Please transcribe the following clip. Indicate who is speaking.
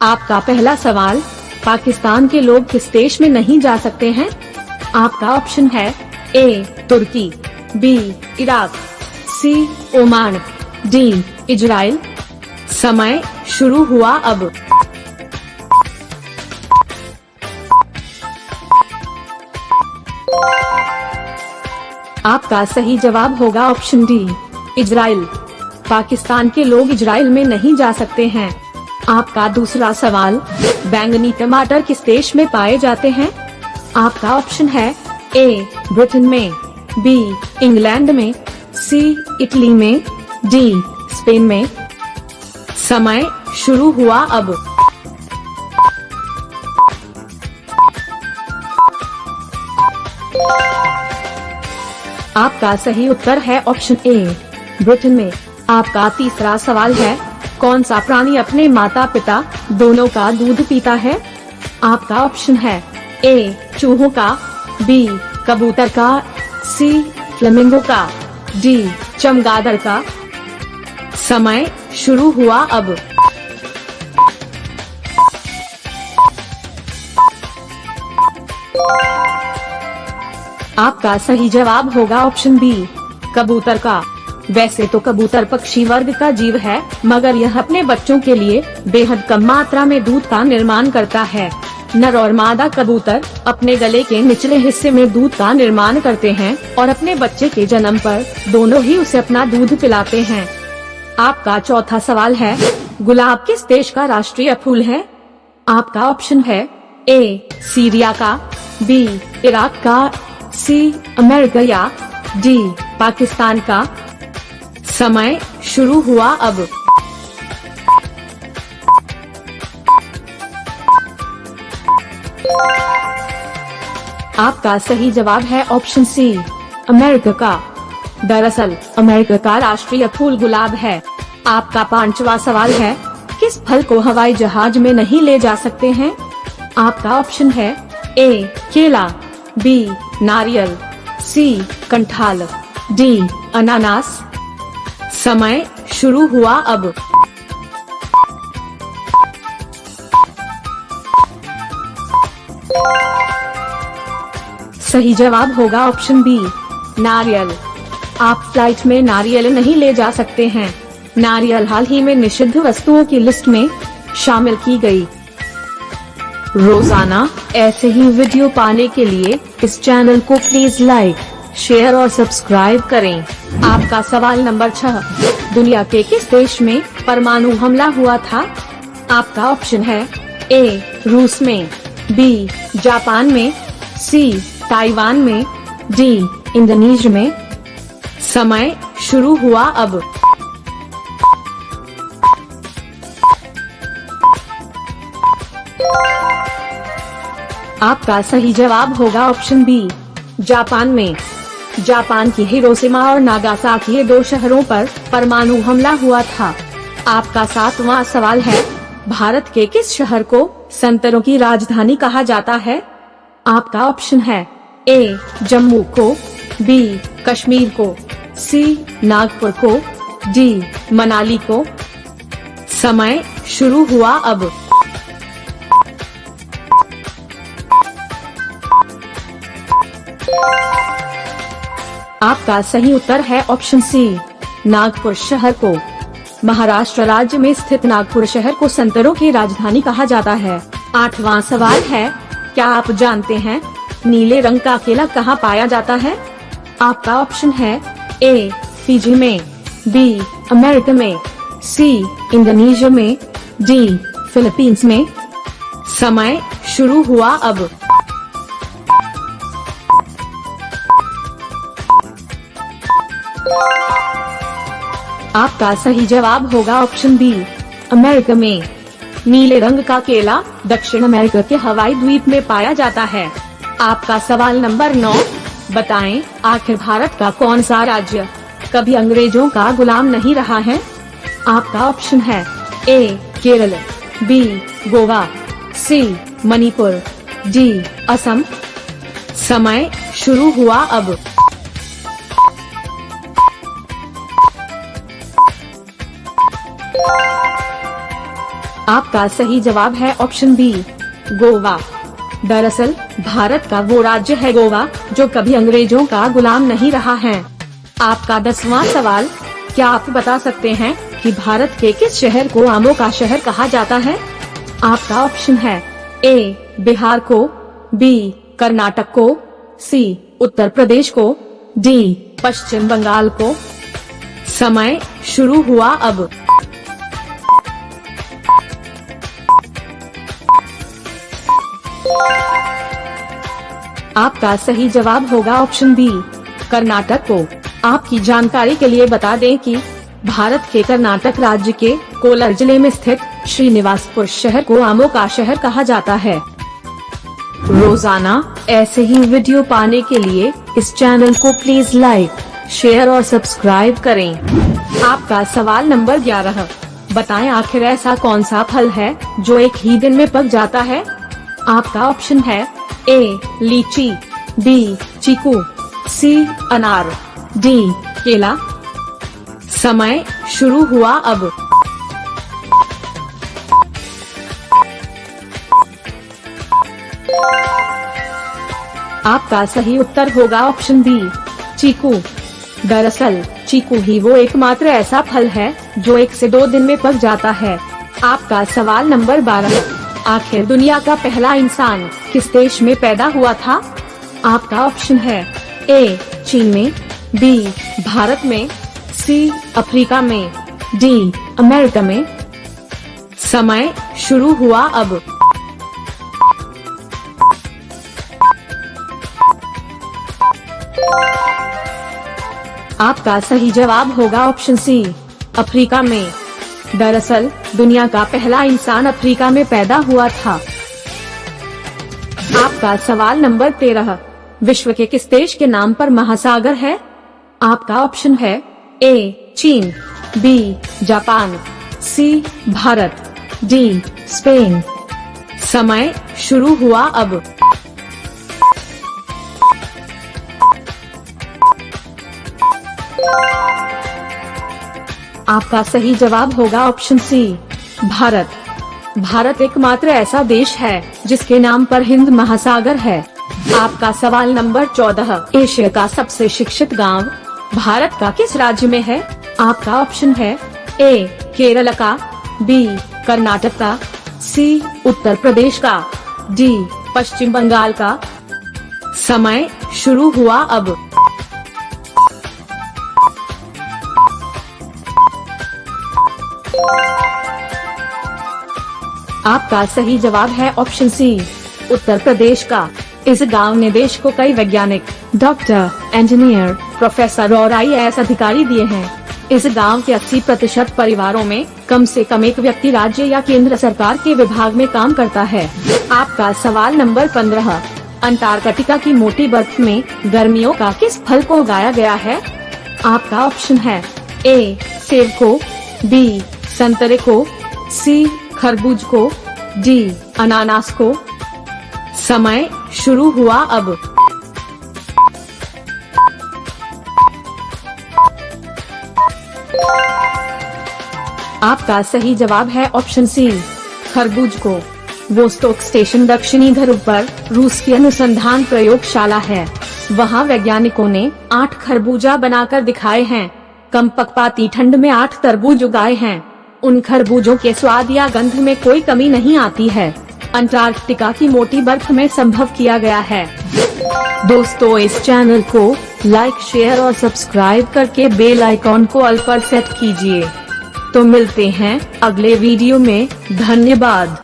Speaker 1: आपका पहला सवाल, पाकिस्तान के लोग किस देश में नहीं जा सकते हैं? आपका ऑप्शन है ए तुर्की, बी इराक, सी ओमान, डी इजराइल। समय शुरू हुआ अब। आपका सही जवाब होगा ऑप्शन डी इजराइल। पाकिस्तान के लोग इजराइल में नहीं जा सकते हैं। आपका दूसरा सवाल, बैंगनी टमाटर किस देश में पाए जाते हैं? आपका ऑप्शन है ए ब्रिटेन में, बी इंग्लैंड में, सी इटली में, डी स्पेन में। समय शुरू हुआ अब। आपका सही उत्तर है ऑप्शन ए ब्रिटेन में। आपका तीसरा सवाल है, कौन सा प्राणी अपने माता पिता दोनों का दूध पीता है? आपका ऑप्शन है ए चूहों का, बी कबूतर का, सी फ्लेमिंगो का, डी चमगादड़ का। समय शुरू हुआ अब। आपका सही जवाब होगा ऑप्शन बी कबूतर का। वैसे तो कबूतर पक्षी वर्ग का जीव है, मगर यह अपने बच्चों के लिए बेहद कम मात्रा में दूध का निर्माण करता है। नर और मादा कबूतर अपने गले के निचले हिस्से में दूध का निर्माण करते हैं और अपने बच्चे के जन्म पर दोनों ही उसे अपना दूध पिलाते हैं। आपका चौथा सवाल है, गुलाब किस देश का राष्ट्रीय फूल है? आपका ऑप्शन है ए सीरिया का, बी इराक का, सी अमेरिका या डी पाकिस्तान का। समय शुरू हुआ अब। आपका सही जवाब है ऑप्शन सी अमेरिका का। दरअसल अमेरिका का राष्ट्रीय फूल गुलाब है। आपका पांचवा सवाल है, किस फल को हवाई जहाज में नहीं ले जा सकते हैं? आपका ऑप्शन है ए केला, बी नारियल, सी कंठाल, डी अनानास। समय शुरू हुआ अब। सही जवाब होगा ऑप्शन बी नारियल। आप फ्लाइट में नारियल नहीं ले जा सकते हैं। नारियल हाल ही में निषिद्ध वस्तुओं की लिस्ट में शामिल की गई। रोजाना ऐसे ही वीडियो पाने के लिए इस चैनल को प्लीज लाइक, शेयर और सब्सक्राइब करें। आपका सवाल नंबर 6, दुनिया के किस देश में परमाणु हमला हुआ था? आपका ऑप्शन है ए रूस में, बी जापान में, सी ताइवान में, डी इंडोनेशिया में। समय शुरू हुआ अब। आपका सही जवाब होगा ऑप्शन बी जापान में। जापान की हिरोशिमा और नागासाकी ये 2 शहरों पर परमाणु हमला हुआ था। आपका 7वां सवाल है, भारत के किस शहर को संतरों की राजधानी कहा जाता है? आपका ऑप्शन है ए जम्मू को, बी कश्मीर को, सी नागपुर को, डी मनाली को। समय शुरू हुआ अब। आपका सही उत्तर है ऑप्शन सी नागपुर शहर को। महाराष्ट्र राज्य में स्थित नागपुर शहर को संतरों की राजधानी कहा जाता है। 8वां सवाल है, क्या आप जानते हैं नीले रंग का केला कहाँ पाया जाता है? आपका ऑप्शन है ए फिजी में, बी अमेरिका में, सी इंडोनेशिया में, डी फिलीपींस में। समय शुरू हुआ अब। आपका सही जवाब होगा ऑप्शन बी अमेरिका में। नीले रंग का केला दक्षिण अमेरिका के हवाई द्वीप में पाया जाता है। आपका सवाल नंबर 9, बताएं आखिर भारत का कौन सा राज्य कभी अंग्रेजों का गुलाम नहीं रहा है? आपका ऑप्शन है ए केरल, बी गोवा, सी मणिपुर, डी असम। समय शुरू हुआ अब। आपका सही जवाब है ऑप्शन बी, गोवा। दरअसल भारत का वो राज्य है गोवा जो कभी अंग्रेजों का गुलाम नहीं रहा है। आपका 10वां सवाल, क्या आप बता सकते हैं कि भारत के किस शहर को आमों का शहर कहा जाता है? आपका ऑप्शन है ए, बिहार को, बी, कर्नाटक को, सी, उत्तर प्रदेश को, डी, पश्चिम बंगाल को। समय शुरू हुआ अब। आपका सही जवाब होगा ऑप्शन बी, कर्नाटक को। आपकी जानकारी के लिए बता दें कि भारत के कर्नाटक राज्य के कोलार जिले में स्थित श्रीनिवासपुर शहर को आमों का शहर कहा जाता है। रोजाना ऐसे ही वीडियो पाने के लिए इस चैनल को प्लीज लाइक, शेयर और सब्सक्राइब करें। आपका सवाल नंबर 11, बताएं आखिर ऐसा कौन सा फल है जो एक ही दिन में पक जाता है? आपका ऑप्शन है ए, लीची, बी, चीकू, सी, अनार, डी, केला। समय शुरू हुआ अब। आपका सही उत्तर होगा ऑप्शन बी, चीकू। दरअसल चीकू ही वो एकमात्र ऐसा फल है जो 1 से 2 दिन में पक जाता है। आपका सवाल नंबर 12, आखिर दुनिया का पहला इंसान किस देश में पैदा हुआ था? आपका ऑप्शन है ए, चीन में, बी, भारत में, सी, अफ्रीका में, डी, अमेरिका में। समय शुरू हुआ अब। आपका सही जवाब होगा ऑप्शन सी, अफ्रीका में। दरअसल दुनिया का पहला इंसान अफ्रीका में पैदा हुआ था। आपका सवाल नंबर 13, विश्व के किस देश के नाम पर महासागर है? आपका ऑप्शन है ए, चीन, बी, जापान, सी, भारत, डी, स्पेन। समय शुरू हुआ अब। आपका सही जवाब होगा ऑप्शन सी, भारत। भारत एकमात्र ऐसा देश है जिसके नाम पर हिंद महासागर है। आपका सवाल नंबर 14, एशिया का सबसे शिक्षित गांव भारत का किस राज्य में है? आपका ऑप्शन है ए, केरल का, बी, कर्नाटक का, सी, उत्तर प्रदेश का, डी, पश्चिम बंगाल का। समय शुरू हुआ अब। आपका सही जवाब है ऑप्शन सी, उत्तर प्रदेश का। इस गांव ने देश को कई वैज्ञानिक, डॉक्टर, इंजीनियर, प्रोफेसर और IAS अधिकारी दिए हैं। इस गांव के 80% परिवारों में कम से कम एक व्यक्ति राज्य या केंद्र सरकार के विभाग में काम करता है। आपका सवाल नंबर 15, अंटार्कटिका की मोटी बर्फ में गर्मियों का किस फल को उगाया गया है? आपका ऑप्शन है ए, सेब को, बी, संतरे को, सी, खरबूज को, डी, अनानास को। समय शुरू हुआ अब। आपका सही जवाब है ऑप्शन सी, खरबूज को। वोस्टोक स्टेशन दक्षिणी ध्रुव पर रूस की अनुसंधान प्रयोगशाला है। वहां वैज्ञानिकों ने 8 खरबूजा बनाकर दिखाए हैं। कम पकपाती ठंड में 8 तरबूज उगाए हैं। उन खरबूजों के स्वाद या गंध में कोई कमी नहीं आती है। अंटार्कटिका की मोटी बर्फ में संभव किया गया है। दोस्तों, इस चैनल को लाइक, शेयर और सब्सक्राइब करके बेल आइकॉन को ऑल पर सेट कीजिए। तो मिलते हैं अगले वीडियो में। धन्यवाद।